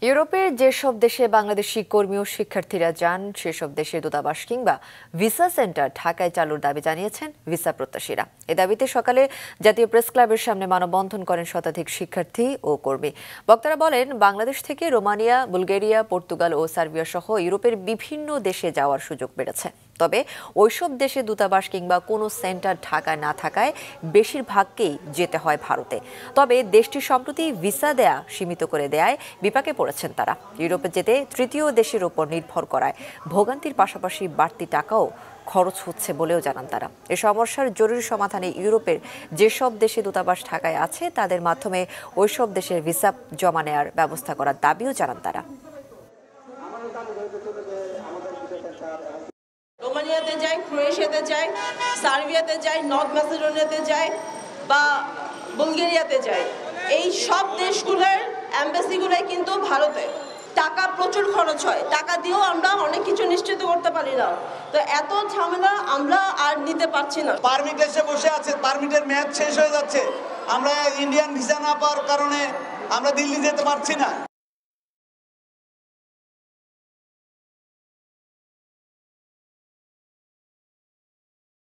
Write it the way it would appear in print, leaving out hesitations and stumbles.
ইউরোপের যেসব দেশে বাংলাদেশি কর্মী ও শিক্ষার্থীরা যান সেসব দেশের দূতাবাস কিংবা ভিসা সেন্টার ঢাকায় চালুর দাবি জানিয়েছেন ভিসা প্রত্যাশীরা। এ দাবিতে সকালে জাতীয় প্রেস ক্লাবের সামনে মানববন্ধন করেন শতাধিক শিক্ষার্থী ও কর্মী। বক্তারা বলেন, বাংলাদেশ থেকে রোমানিয়া, বুলগেরিয়া, পর্তুগাল ও সার্বিয়া সহ ইউরোপের বিভিন্ন দেশে যাওয়ার সুযোগ বেড়েছে। তবে ওইসব দেশে দূতাবাস কিংবা কোনো সেন্টার ঢাকায় না থাকায় বেশিরভাগকেই যেতে হয় ভারতে। তবে দেশটি সম্প্রতি ভিসা দেয়া সীমিত করে দেয়ায় বিপাকে পড়েছেন তারা। ইউরোপে যেতে তৃতীয় দেশের ওপর নির্ভর করায় ভোগান্তির পাশাপাশি বাড়তি টাকাও খরচ হচ্ছে বলেও জানান তারা। এ সমস্যার জরুরি সমাধানে ইউরোপের যেসব দেশে দূতাবাস ঢাকায় আছে তাদের মাধ্যমে ওইসব দেশের ভিসা জমা নেওয়ার ব্যবস্থা করার দাবিও জানান তারা। রোমানিয়াতে যায়, ক্রোয়েশিয়াতে যায়, সার্বিয়াতে যায়, নর্থ ম্যাসেডোনিয়াতে যায় বা বুলগেরিয়াতে যায়, এই সব দেশগুলোর অ্যাম্বাসিগুলোই কিন্তু ভারতে। টাকা প্রচুর খরচ হয়, টাকা দিয়েও আমরা অনেক কিছু নিশ্চিত করতে পারি না। তো এত ঝামেলা আমরা আর নিতে পারছি না। পারমিট এসে বসে আছে, পারমিটের মেয়াদ শেষ হয়ে যাচ্ছে। আমরা ইন্ডিয়ান ভিসা না পাওয়ার কারণে আমরা দিল্লি যেতে পারছি না।